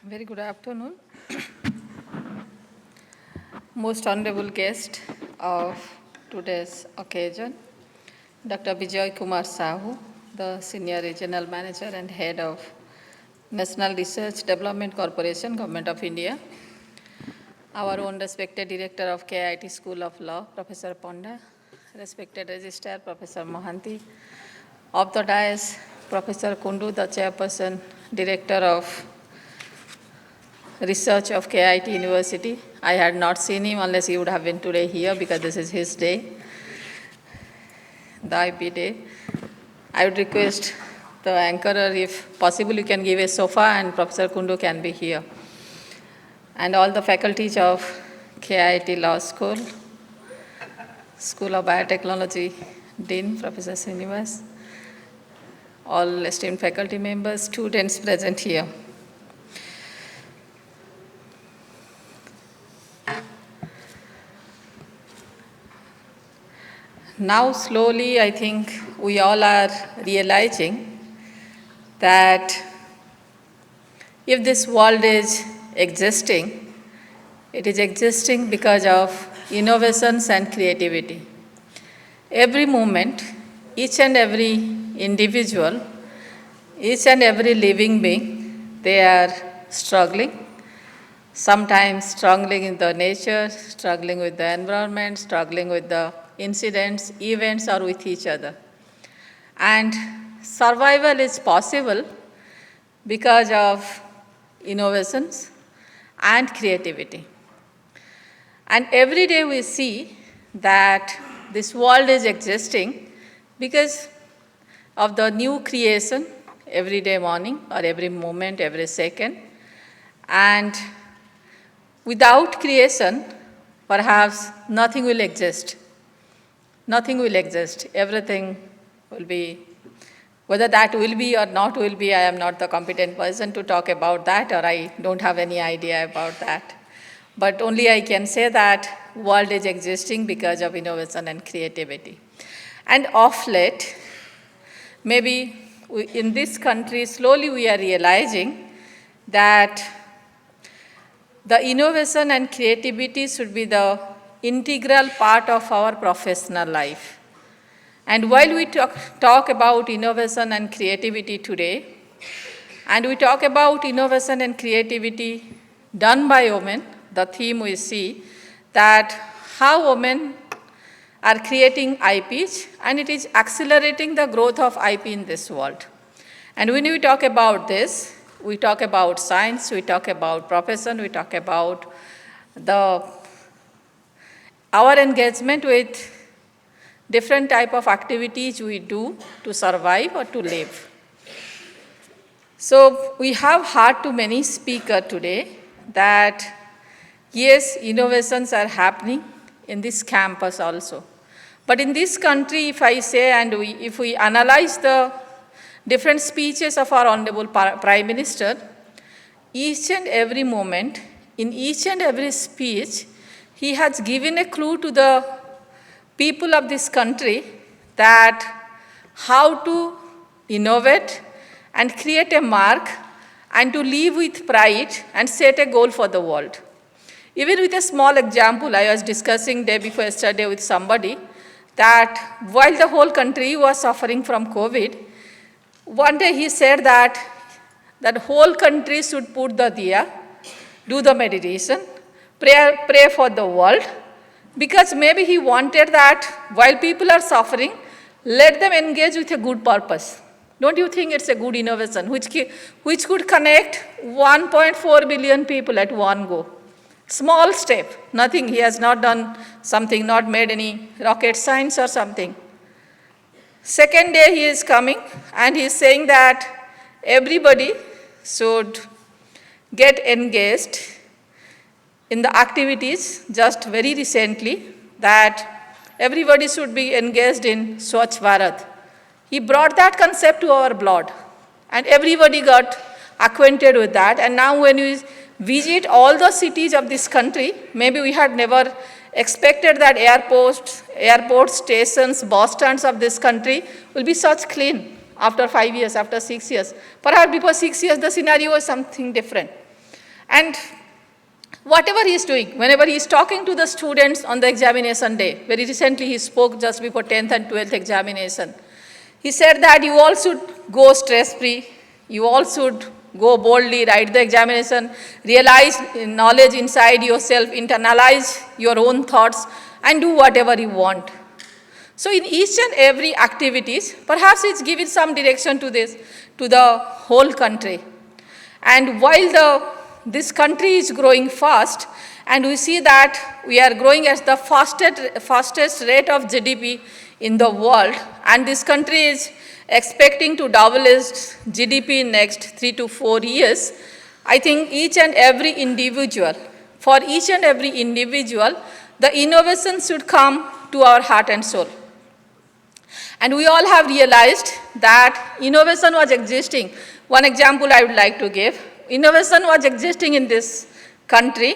Very good afternoon. Most honorable guest of today's occasion, Dr. Vijay Kumar Sahu, the Senior Regional Manager and Head of National Research Development Corporation, Government of India. Our own respected Director of KIIT School of Law, Professor Ponda, respected Registrar, Professor Mohanty. Of the dais, Professor Kundu, the Chairperson, Director of Research of KIIT University. I had not seen him unless he would have been today here because this is his day, the IP day. I would request the anchorer, if possible, you can give a sofa and Professor Kundu can be here. And all the faculties of KIIT Law School, School of Biotechnology, Dean, Professor Srinivas, all esteemed faculty members, students present here. Now slowly, I think we all are realizing that if this world is existing, it is existing because of innovations and creativity. Every moment, each and every individual, each and every living being, they are struggling. Sometimes struggling in the nature, struggling with the environment, struggling with the incidents, events, or with each other. And survival is possible because of innovations and creativity. And every day we see that this world is existing because of the new creation every day morning or every moment, every second. And without creation, perhaps nothing will exist. Nothing will exist. Everything will be, whether that will be or not will be, I am not the competent person to talk about that, or I don't have any idea about that. But only I can say that world is existing because of innovation and creativity. And of late, maybe in this country, slowly we are realizing that the innovation and creativity should be the integral part of our professional life. And while we talk about innovation and creativity today, and we talk about innovation and creativity done by women, the theme we see that how women are creating IPs, and it is accelerating the growth of IP in this world. And when we talk about this, we talk about science, we talk about profession, we talk about our engagement with different type of activities we do to survive or to live. So we have heard to many speakers today that yes, innovations are happening in this campus also. But in this country, if I say, and if we analyze the different speeches of our Honorable Prime Minister, each and every moment, in each and every speech, he has given a clue to the people of this country that how to innovate and create a mark and to live with pride and set a goal for the world. Even with a small example, I was discussing day before yesterday with somebody that while the whole country was suffering from COVID, one day he said that whole country should put the diya, do the meditation, pray for the world, because maybe he wanted that while people are suffering, let them engage with a good purpose. Don't you think it's a good innovation which could connect 1.4 billion people at one go? Small step, nothing. He has not done something, not made any rocket science or something. Second day he is coming and he is saying that everybody should get engaged in the activities just very recently, that everybody should be engaged in Swachh Bharat. He brought that concept to our blood and everybody got acquainted with that. And now when we visit all the cities of this country, maybe we had never expected that airports, stations, bus stands of this country will be such clean after 5 years, after 6 years. Perhaps before 6 years, the scenario was something different. And whatever he is doing, whenever he is talking to the students on the examination day, very recently he spoke just before 10th and 12th examination, he said that you all should go stress-free, you all should go boldly, write the examination, realize knowledge inside yourself, internalize your own thoughts, and do whatever you want. So in each and every activities, perhaps it's giving some direction to this, to the whole country. And while this country is growing fast, and we see that we are growing at the fastest rate of GDP in the world, and this country is expecting to double its GDP in next 3 to 4 years, I think for each and every individual, the innovation should come to our heart and soul. And we all have realized that innovation was existing. One example I would like to give. Innovation was existing in this country.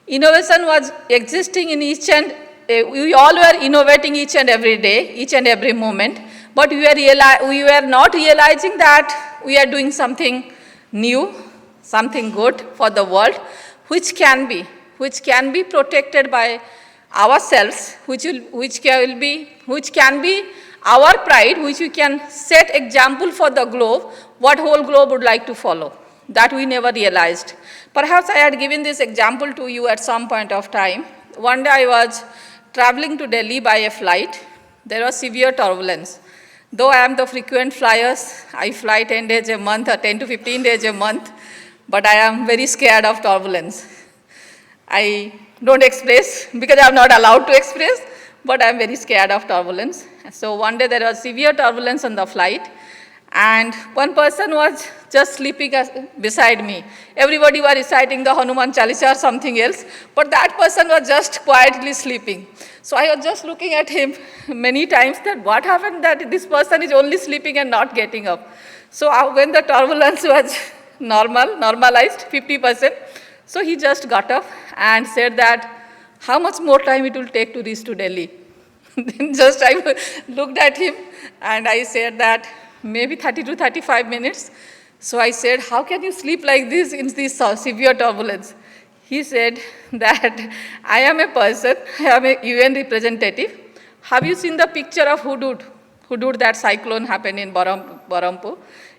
Innovation was existing in we all were innovating each and every day, each and every moment, but we were not realizing that we are doing something new, something good for the world, which can be protected by ourselves, which can be our pride, which we can set example for the globe, what whole globe would like to follow. That we never realized. Perhaps I had given this example to you at some point of time. One day I was traveling to Delhi by a flight. There was severe turbulence. Though I am the frequent flyers, I fly 10 days a month or 10 to 15 days a month, but I am very scared of turbulence. I don't express because I am not allowed to express, but I am very scared of turbulence. So one day there was severe turbulence on the flight, and one person was just sleeping beside me. Everybody was reciting the Hanuman Chalisa or something else, but that person was just quietly sleeping. So I was just looking at him many times that what happened that this person is only sleeping and not getting up. So when the turbulence was normalized 50%, so he just got up and said that how much more time it will take to reach to Delhi. Then just I looked at him and I said that maybe 30 to 35 minutes. So I said, how can you sleep like this in this severe turbulence? He said that I am a person, I am a UN representative. Have you seen the picture of Hudud, that cyclone happened in Berhampur?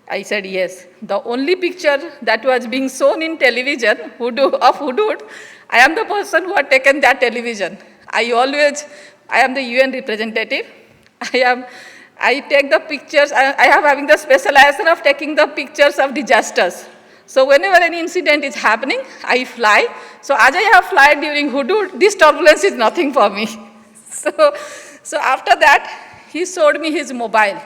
I said, yes. The only picture that was being shown in television of Hudud, I am the person who had taken that television. I am the UN representative. I take the pictures, I am having the specialization of taking the pictures of disasters. So whenever any incident is happening, I fly. So as I have flied during Hudud, this turbulence is nothing for me. So after that, he showed me his mobile.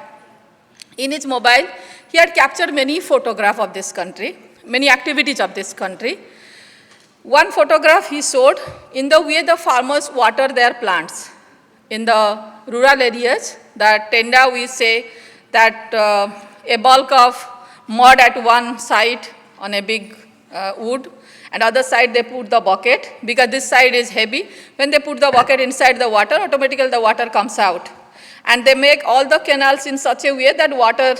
In his mobile, he had captured many photographs of this country, many activities of this country. One photograph he showed in the way the farmers water their plants. In the rural areas, the tenda, we say that a bulk of mud at one side on a big wood, and other side they put the bucket, because this side is heavy. When they put the bucket inside the water, automatically the water comes out. And they make all the canals in such a way that water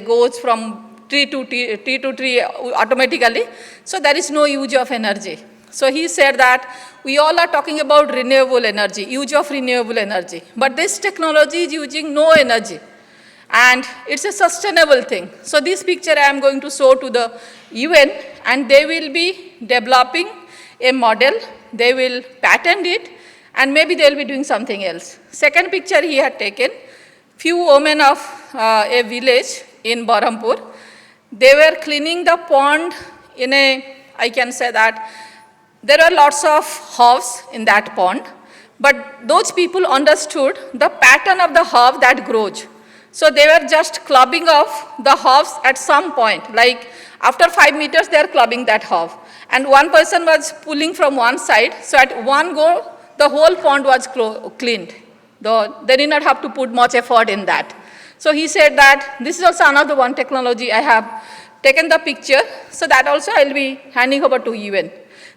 goes from tree to tree automatically, so there is no use of energy. So he said that we all are talking about renewable energy, use of renewable energy, but this technology is using no energy, and it's a sustainable thing. So this picture I am going to show to the UN, and they will be developing a model, they will patent it, and maybe they will be doing something else. Second picture he had taken, few women of a village in Berhampur, they were cleaning the pond I can say that there are lots of herbs in that pond, but those people understood the pattern of the herb that grows. So they were just clubbing off the herbs at some point, like after 5 meters they are clubbing that herb. And one person was pulling from one side, so at one go, the whole pond was cleaned. They did not have to put much effort in that. So he said that this is also another one technology I have taken the picture, so that also I will be handing over to UN.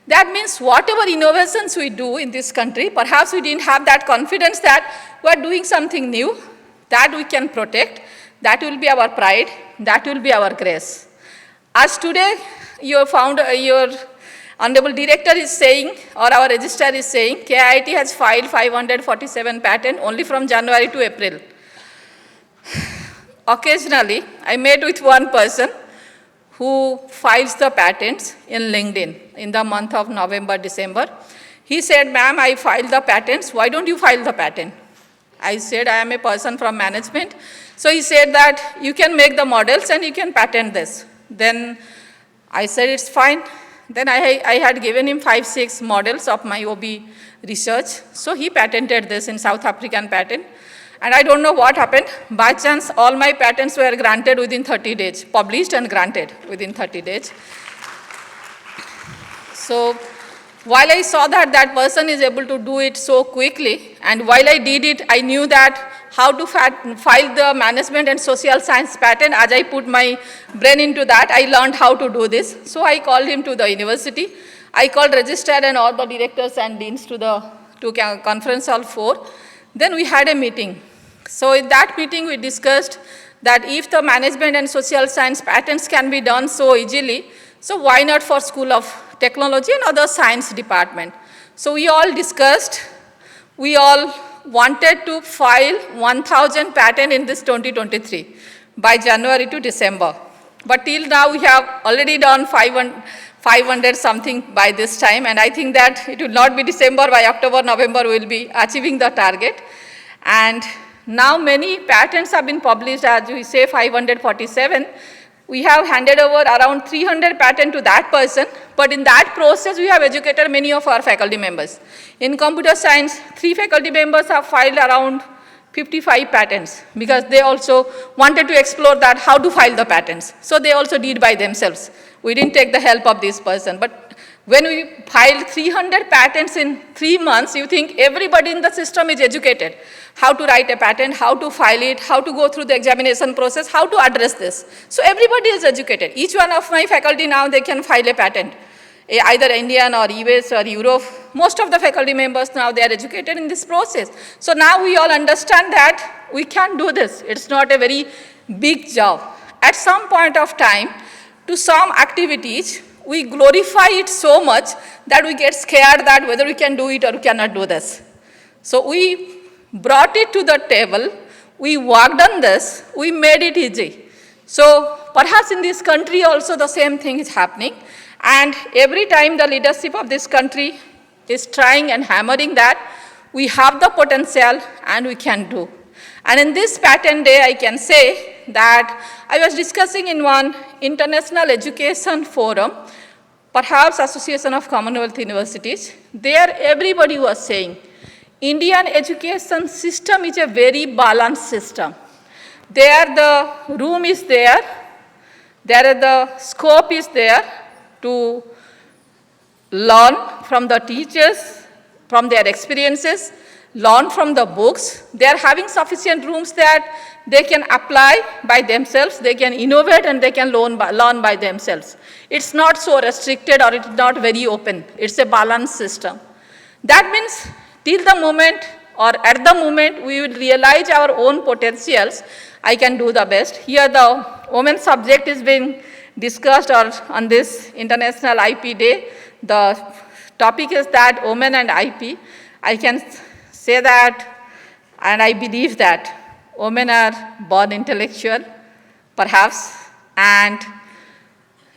That means whatever innovations we do in this country, perhaps we didn't have that confidence that we are doing something new, that we can protect, that will be our pride, that will be our grace. As today, your honorable director is saying, or our registrar is saying, KIIT has filed 547 patents only from January to April. Occasionally, I met with one person who files the patents in LinkedIn in the month of November, December. He said, ma'am, I filed the patents. Why don't you file the patent? I said, I am a person from management. So he said that you can make the models and you can patent this. Then I said, it's fine. Then I had given him 5-6 models of my OB research. So he patented this in South African patent. And I don't know what happened. By chance, all my patents were granted within 30 days, published and granted within 30 days. So while I saw that that person is able to do it so quickly, and while I did it, I knew that how to file the management and social science patent. As I put my brain into that, I learned how to do this. So I called him to the university. I called registrar and all the directors and deans to conference hall 4. Then we had a meeting. So in that meeting, we discussed that if the management and social science patents can be done so easily, so why not for School of Technology and other science department? So we all discussed, we all wanted to file 1,000 patent in this 2023 by January to December. But till now, we have already done 500 something by this time, and I think that it will not be December, by October, November, we will be achieving the target. And now many patents have been published, as we say, 547. We have handed over around 300 patents to that person, but in that process, we have educated many of our faculty members. In computer science, 3 faculty members have filed around 55 patents because they also wanted to explore that how to file the patents. So they also did by themselves. We didn't take the help of this person. But when we filed 300 patents in 3 months, you think everybody in the system is educated. How to write a patent, how to file it, how to go through the examination process, how to address this. So everybody is educated. Each one of my faculty now, they can file a patent, either Indian or US or Europe. Most of the faculty members now, they are educated in this process. So now we all understand that we can do this. It's not a very big job. At some point of time, to some activities, we glorify it so much that we get scared that whether we can do it or we cannot do this. So we brought it to the table, we worked on this, we made it easy. So perhaps in this country also the same thing is happening, and every time the leadership of this country is trying and hammering that we have the potential and we can do. And in this patent day, I can say that I was discussing in one international education forum, perhaps Association of Commonwealth Universities. There everybody was saying, Indian education system is a very balanced system. There the room is there the scope is there to learn from the teachers, from their experiences, learn from the books. They are having sufficient rooms that they can apply by themselves, they can innovate, and they can learn by themselves. It's not so restricted or it's not very open. It's a balanced system. That means till the moment or at the moment we will realize our own potentials, I can do the best. Here the women's subject is being discussed on this International IP Day. The topic is that women and IP. I can say that, and I believe that women are born intellectual, perhaps, and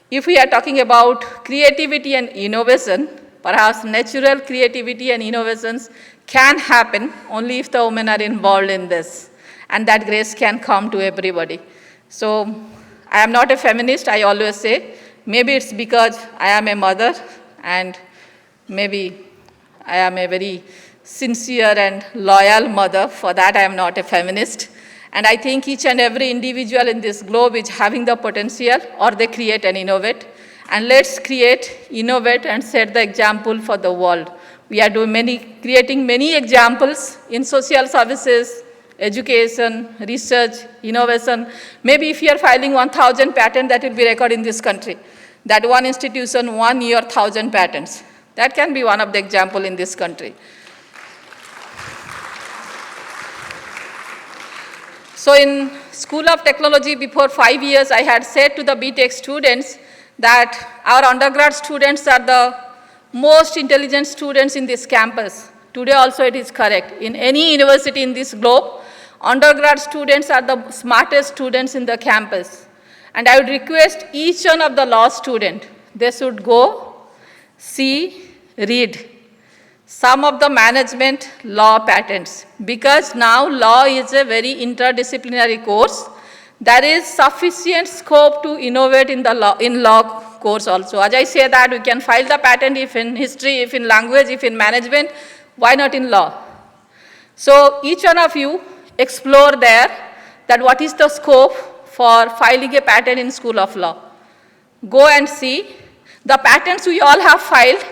if we are talking about creativity and innovation, perhaps natural creativity and innovations can happen only if the women are involved in this, and that grace can come to everybody. So I am not a feminist, I always say. Maybe it's because I am a mother, and maybe I am a very sincere and loyal mother. For that, I am not a feminist. And I think each and every individual in this globe is having the potential, or they create and innovate. And let's create, innovate, and set the example for the world. We are creating many examples in social services, education, research, innovation. Maybe if you are filing 1,000 patents, that will be recorded in this country. That one institution, 1 year, 1,000 patents. That can be one of the examples in this country. So in School of Technology, before 5 years, I had said to the BTech students that our undergrad students are the most intelligent students in this campus. Today also it is correct. In any university in this globe, undergrad students are the smartest students in the campus. And I would request each one of the law student, they should go, see, read some of the management law patents, because now law is a very interdisciplinary course. There is sufficient scope to innovate in the law course also. As I say that we can file the patent if in history, if in language, if in management, why not in law? So each one of you explore there that what is the scope for filing a patent in School of Law. Go and see the patents we all have filed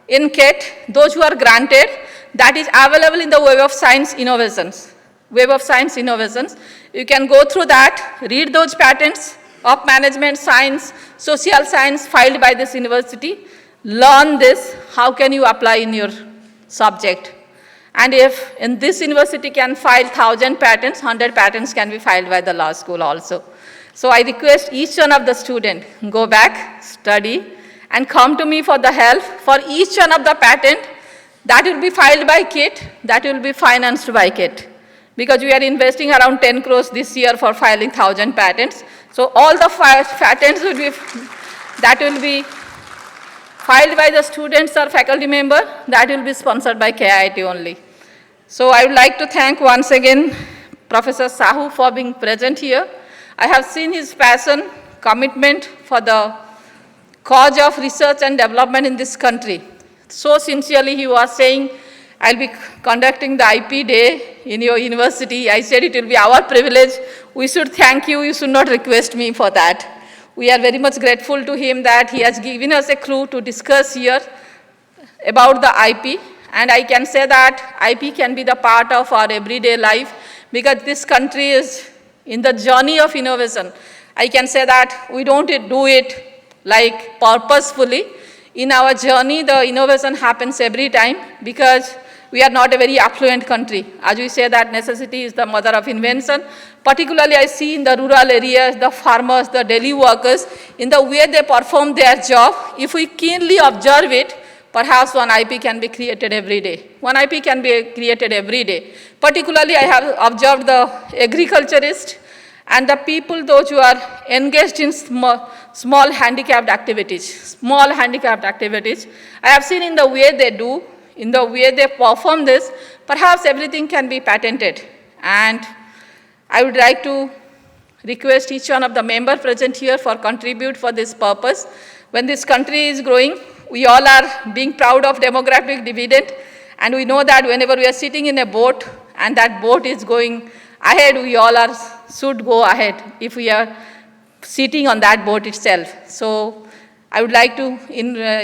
in KIIT, those who are granted, that is available in the Web of Science Innovations. Web of Science Innovations. You can go through that, read those patents of management science, social science filed by this university, learn this, how can you apply in your subject. And if in this university can file 1,000 patents, 100 patents can be filed by the law school also. So I request each one of the student, go back, study, and come to me for the help for each one of the patent that will be filed by KIIT, that will be financed by KIIT. Because we are investing around 10 crores this year for filing 1,000 patents. So all the patents will be, that will be filed by the students or faculty member, that will be sponsored by KIIT only. So I would like to thank once again Professor Sahu for being present here. I have seen his passion, commitment for the cause of research and development in this country. So sincerely he was saying, I'll be conducting the IP day in your university. I said it will be our privilege. We should thank you. You should not request me for that. We are very much grateful to him that he has given us a clue to discuss here about the IP. And I can say that IP can be the part of our everyday life because this country is in the journey of innovation. I can say that we don't do it like purposefully. In our journey, the innovation happens every time because we are not a very affluent country. As we say that necessity is the mother of invention. Particularly I see in the rural areas, the farmers, the daily workers, in the way they perform their job, if we keenly observe it, perhaps one IP can be created every day. One IP can be created every day. Particularly I have observed the agriculturists and the people, those who are engaged in small handicapped activities. I have seen in the way they do, in the way they perform this, perhaps everything can be patented. And I would like to request each one of the members present here for contribute for this purpose. When this country is growing, we all are being proud of demographic dividend, and we know that whenever we are sitting in a boat and that boat is going ahead, we all should go ahead if we are sitting on that boat itself. So I would like to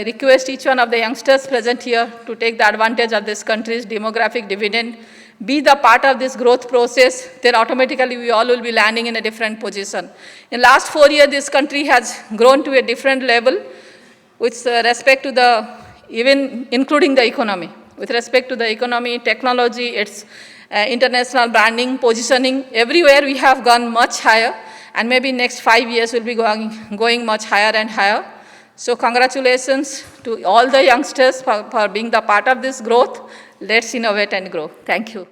request each one of the youngsters present here to take the advantage of this country's demographic dividend, be the part of this growth process, then automatically we all will be landing in a different position. In last 4 years, this country has grown to a different level with respect to the, even including the economy. With respect to the economy, technology, its international branding, positioning, everywhere we have gone much higher, and maybe next 5 years will be going much higher and higher. So congratulations to all the youngsters for being the part of this growth. Let's innovate and grow. Thank you.